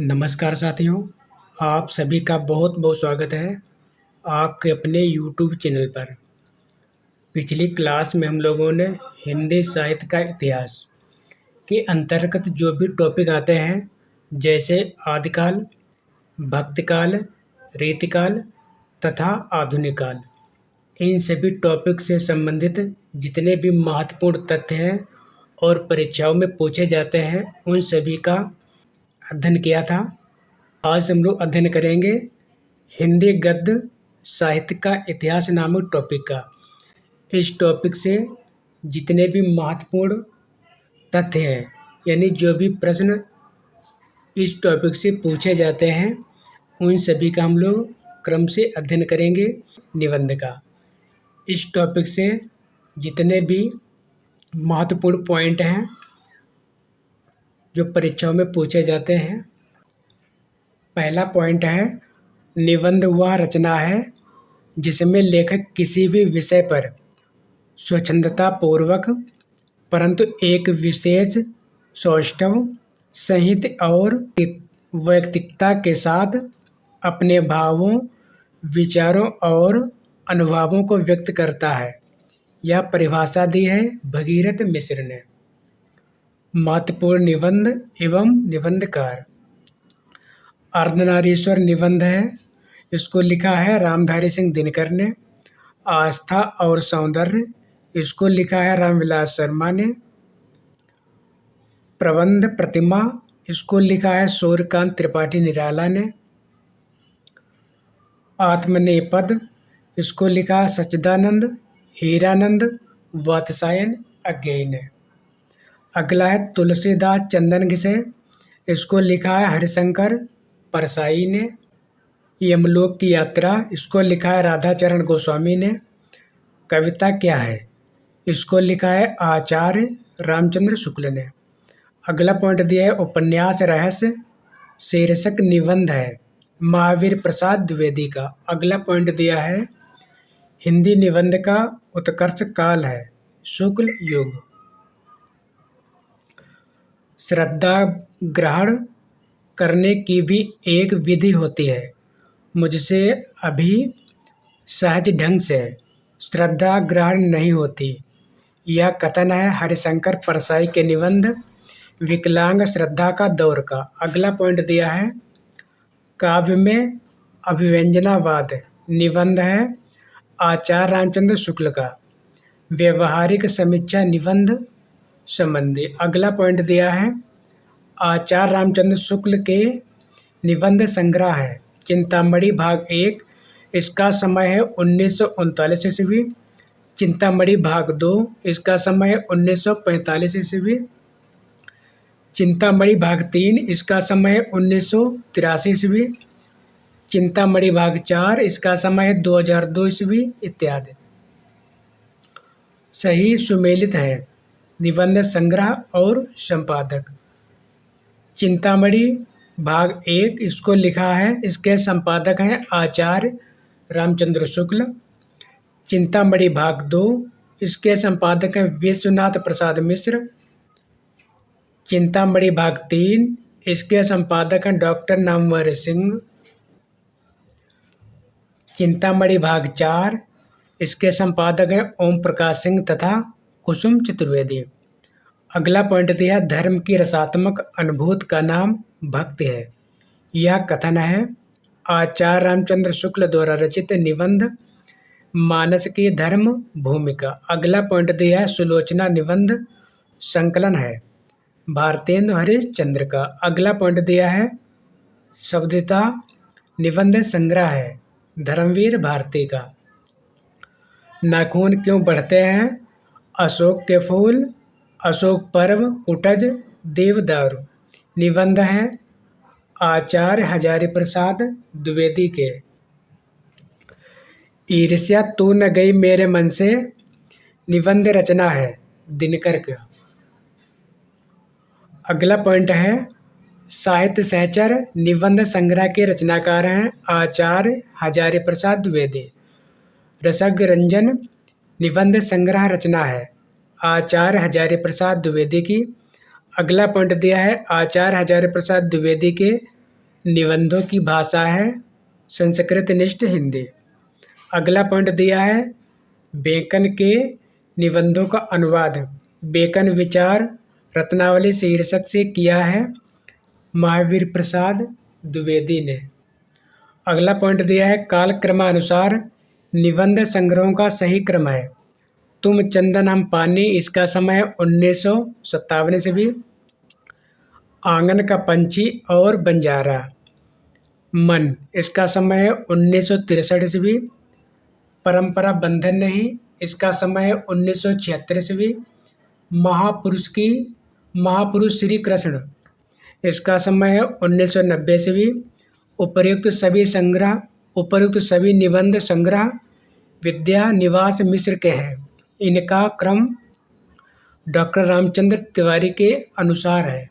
नमस्कार साथियों, आप सभी का बहुत बहुत स्वागत है आपके अपने YouTube चैनल पर। पिछली क्लास में हम लोगों ने हिंदी साहित्य का इतिहास के अंतर्गत जो भी टॉपिक आते हैं, जैसे आदिकाल, भक्तिकाल, रीतिकाल तथा आधुनिक काल, इन सभी टॉपिक से संबंधित जितने भी महत्वपूर्ण तथ्य हैं और परीक्षाओं में पूछे जाते हैं, उन सभी का अध्ययन किया था। आज हम लोग अध्ययन करेंगे हिंदी गद्य साहित्य का इतिहास नामक टॉपिक का। इस टॉपिक से जितने भी महत्वपूर्ण तथ्य हैं, यानी जो भी प्रश्न इस टॉपिक से पूछे जाते हैं, उन सभी का हम लोग क्रम से अध्ययन करेंगे निबंध का। इस टॉपिक से जितने भी महत्वपूर्ण पॉइंट हैं जो परीक्षाओं में पूछे जाते हैं, पहला पॉइंट है निबंध वह रचना है जिसमें लेखक किसी भी विषय पर स्वच्छंदता पूर्वक परंतु एक विशेष सौष्ठव संहित और वैयक्तिकता के साथ अपने भावों, विचारों और अनुभवों को व्यक्त करता है। यह परिभाषा दी है भगीरथ मिश्र ने। महत्वपूर्ण निबंध एवं निबंधकार। अर्धनारीश्वर निबंध है, इसको लिखा है रामधारी सिंह दिनकर ने। आस्था और सौंदर्य, इसको लिखा है रामविलास शर्मा ने। प्रबंध प्रतिमा, इसको लिखा है सूर्यकांत त्रिपाठी निराला ने। आत्मनेपद, इसको लिखा है सच्चिदानंद हीरानंद वात्स्यायन अज्ञेय ने। अगला है तुलसीदास चंदन घिसे, इसको लिखा है हरिशंकर परसाई ने। यमलोक की यात्रा, इसको लिखा है राधाचरण गोस्वामी ने। कविता क्या है, इसको लिखा है आचार्य रामचंद्र शुक्ल ने। अगला पॉइंट दिया है उपन्यास रहस्य शीर्षक निबंध है महावीर प्रसाद द्विवेदी का। अगला पॉइंट दिया है हिंदी निबंध का उत्कर्ष काल है शुक्ल युग। श्रद्धा ग्रहण करने की भी एक विधि होती है, मुझसे अभी सहज ढंग से श्रद्धा ग्रहण नहीं होती। यह कथन है हरिशंकर परसाई के निबंध विकलांग श्रद्धा का दौर का। अगला पॉइंट दिया है काव्य में अभिव्यंजनावाद निबंध है आचार्य रामचंद्र शुक्ल का। व्यवहारिक समीक्षा निबंध संबंधी। अगला पॉइंट दिया है आचार्य रामचंद्र शुक्ल के निबंध संग्रह है चिंतामणि भाग 1, इसका समय है 1939 ईस्वी। चिंतामणि भाग 2, इसका समय है 1945 ईस्वी। चिंतामणि भाग 3, इसका समय है 1983 ईस्वी। चिंतामणि भाग 4, इसका समय है 2002 ईस्वी इत्यादि। सही सुमेलित है निबंध संग्रह और संपादक। चिंतामणि भाग 1, इसको लिखा है, इसके संपादक हैं आचार्य रामचंद्र शुक्ल। चिंतामणि भाग 2, इसके संपादक हैं विश्वनाथ प्रसाद मिश्र। चिंतामणि भाग 3, इसके संपादक हैं डॉक्टर नामवर सिंह। चिंतामणि भाग 4, इसके संपादक हैं ओम प्रकाश सिंह तथा कुसुम चतुर्वेदी। अगला पॉइंट दिया धर्म की रसात्मक अनुभूति का नाम भक्ति है। यह कथन है आचार्य रामचंद्र शुक्ल द्वारा रचित निबंध मानस की धर्म भूमिका। अगला पॉइंट दिया है सुलोचना निबंध संकलन है भारतेंदु हरिश्चंद्र का। अगला पॉइंट दिया है शब्दिता निबंध संग्रह है धर्मवीर भारती का। नाखून क्यों बढ़ते हैं, अशोक के फूल, अशोक पर्व, कुटज, देवदारू निबंध है आचार्य हजारी प्रसाद द्विवेदी के। ईर्ष्या तू न गई मेरे मन से निबंध रचना है दिनकर का। अगला पॉइंट है साहित्य सहचर निबंध संग्रह के रचनाकार हैं आचार्य हजारी प्रसाद द्विवेदी। रसज्ञ रंजन निबंध संग्रह रचना है आचार्य हजारी प्रसाद द्विवेदी की। अगला पॉइंट दिया है आचार्य हजारी प्रसाद द्विवेदी के निबंधों की भाषा है संस्कृत निष्ठ हिंदी। अगला पॉइंट दिया है बेकन के निबंधों का अनुवाद बेकन विचार रत्नावली शीर्षक से किया है महावीर प्रसाद द्विवेदी ने। अगला पॉइंट दिया है कालक्रमानुसार निबंध संग्रहों का सही क्रम है तुम चंदन हम पानी, इसका समय 1957 ईस्वी। आंगन का पंछी और बंजारा मन, इसका समय है 1963 ईस्वी। परंपरा बंधन नहीं, इसका समय है 1976 ईस्वी। महापुरुष श्री कृष्ण, इसका समय है 1990 ईस्वी। उपर्युक्त सभी निबंध संग्रह विद्या निवास मिश्र के हैं। इनका क्रम डॉक्टर रामचंद्र तिवारी के अनुसार है।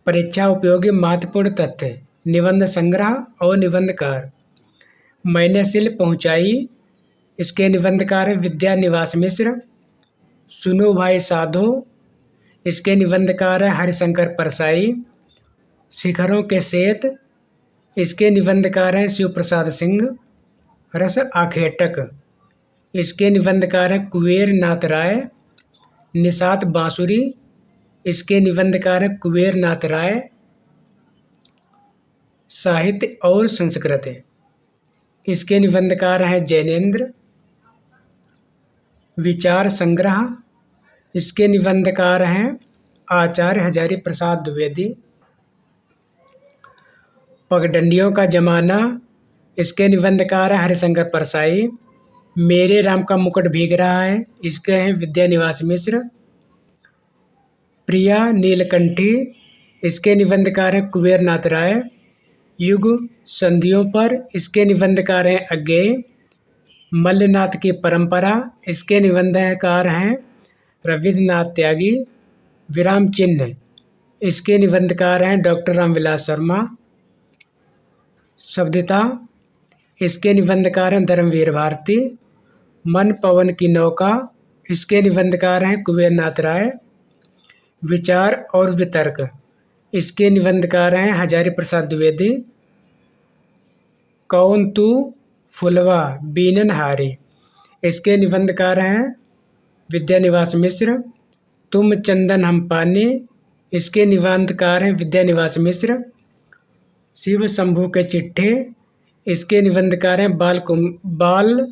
परीक्षा उपयोगी महत्वपूर्ण तथ्य निबंध संग्रह और निबंधकार। मैंने सिल पहुंचाई, इसके निबंधकार है विद्या निवास मिश्र। सुनो भाई साधो, इसके निबंधकार है हरिशंकर परसाई। शिखरों के सेत, इसके निबंधकार हैं शिव प्रसाद सिंह। रस आखेटक, इसके निबंधकार हैं कुबेर नाथ राय। निषाद बांसुरी, इसके निबंधकार हैं कुबेर नाथ राय। साहित्य और संस्कृत, इसके निबंधकार हैं जैनेन्द्र। विचार संग्रह, इसके निबंधकार हैं आचार्य हजारी प्रसाद द्विवेदी। पगडंडियों का जमाना, इसके निबंधकार हैं हरिशंकर परसाई। मेरे राम का मुकुट भीग रहा है, इसके हैं विद्या निवास मिश्र। प्रिया नीलकंठी, इसके निबंधकार हैं कुबेर नाथ राय। युग संधियों पर, इसके निबंधकार हैं अज्ञेय। मल्लनाथ की परंपरा, इसके निबंधकार हैं रविन्द्रनाथ त्यागी। विराम चिन्ह, इसके निबंधकार हैं डॉक्टर रामविलास शर्मा। शब्दता, इसके निबंधकार हैं धर्मवीर भारती। मन पवन की नौका, इसके निबंधकार हैं कुबेर नाथ राय। विचार और वितर्क, इसके निबंधकार हैं हजारी प्रसाद द्विवेदी। कौन तू फुलवा बीनन हारी, इसके निबंधकार हैं विद्या निवास मिश्र। तुम चंदन हम पानी, इसके निबंधकार हैं विद्या निवास मिश्र। शिव शंभू के चिट्ठे, इसके निबंधकार हैं बाल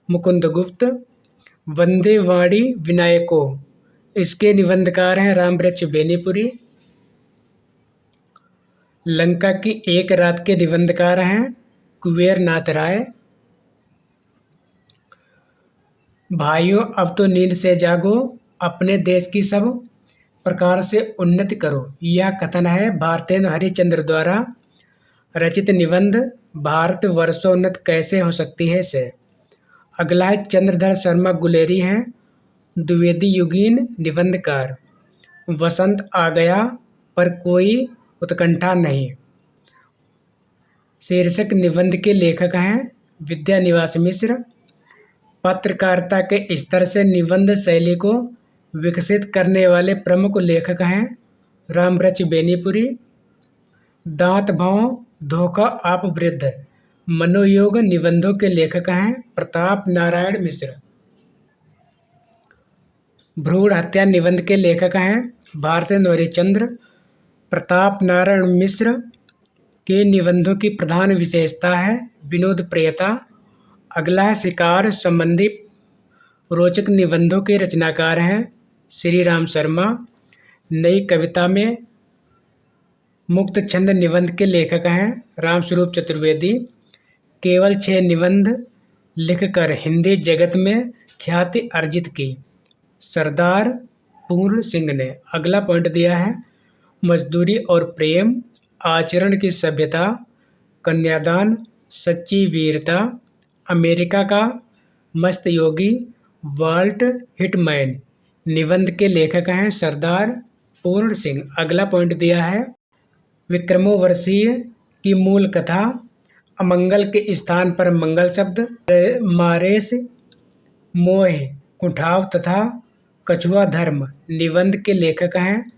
मुकुंद गुप्त। वंदे वाणी विनायको, इसके निबंधकार हैं रामवृक्ष बेनीपुरी। लंका की एक रात के निबंधकार हैं कुबेर नाथ राय। भाइयों अब तो नींद से जागो, अपने देश की सब प्रकार से उन्नति करो। यह कथन है भारतेंदु हरिश्चंद्र द्वारा रचित निबंध भारत वर्षोन्नत कैसे हो सकती है से। अगला है चंद्रधर शर्मा गुलेरी हैं द्विवेदी युगीन निबंधकार। वसंत आ गया पर कोई उत्कंठा नहीं, शीर्षक निबंध के लेखक हैं विद्या निवास मिश्र। पत्रकारिता के स्तर से निबंध शैली को विकसित करने वाले प्रमुख लेखक हैं रामवृक्ष बेनीपुरी। दांत भाव धोखा आप वृद्ध मनोयोग निबंधों के लेखक हैं प्रताप नारायण मिश्र। भ्रूण हत्या निबंध के लेखक हैं भारतेंदु हरिश्चंद्र। प्रताप नारायण मिश्र के निबंधों की प्रधान विशेषता है विनोद प्रियता। अगला है शिकार संबंधी रोचक निबंधों के रचनाकार हैं श्री राम शर्मा। नई कविता में मुक्त छंद निबंध के लेखक हैं रामस्वरूप चतुर्वेदी। केवल 6 निबंध लिखकर हिंदी जगत में ख्याति अर्जित की सरदार पूर्ण सिंह ने। अगला पॉइंट दिया है मजदूरी और प्रेम, आचरण की सभ्यता, कन्यादान, सच्ची वीरता, अमेरिका का मस्त योगी, वाल्ट हिटमैन निबंध के लेखक हैं सरदार पूर्ण सिंह। अगला पॉइंट दिया है विक्रमोर्वशीय की मूल कथा, अमंगल के स्थान पर मंगल शब्द, मारेश, मोह, कुठाव तथा कछुआ धर्म निबंध के लेखक हैं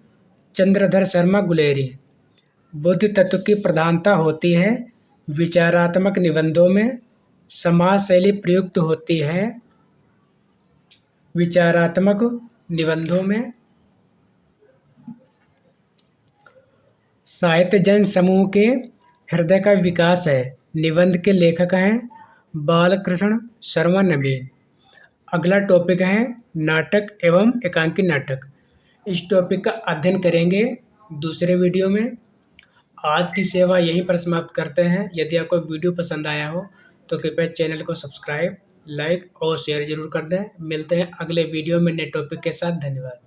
चंद्रधर शर्मा गुलेरी। बुद्धि तत्व की प्रधानता होती है। विचारात्मक निबंधों में समाज शैली प्रयुक्त होती है। विचारात्मक निबंधों में साहित्य जन समूह के हृदय का विकास है। निबंध के लेखक हैं बालकृष्ण शर्मा नवीन। अगला टॉपिक है नाटक एवं एकांकी नाटक। इस टॉपिक का अध्ययन करेंगे दूसरे वीडियो में। आज की सेवा यहीं पर समाप्त करते हैं। यदि आपको वीडियो पसंद आया हो तो कृपया चैनल को सब्सक्राइब, लाइक और शेयर जरूर कर दें। मिलते हैं अगले वीडियो में नए टॉपिक के साथ। धन्यवाद।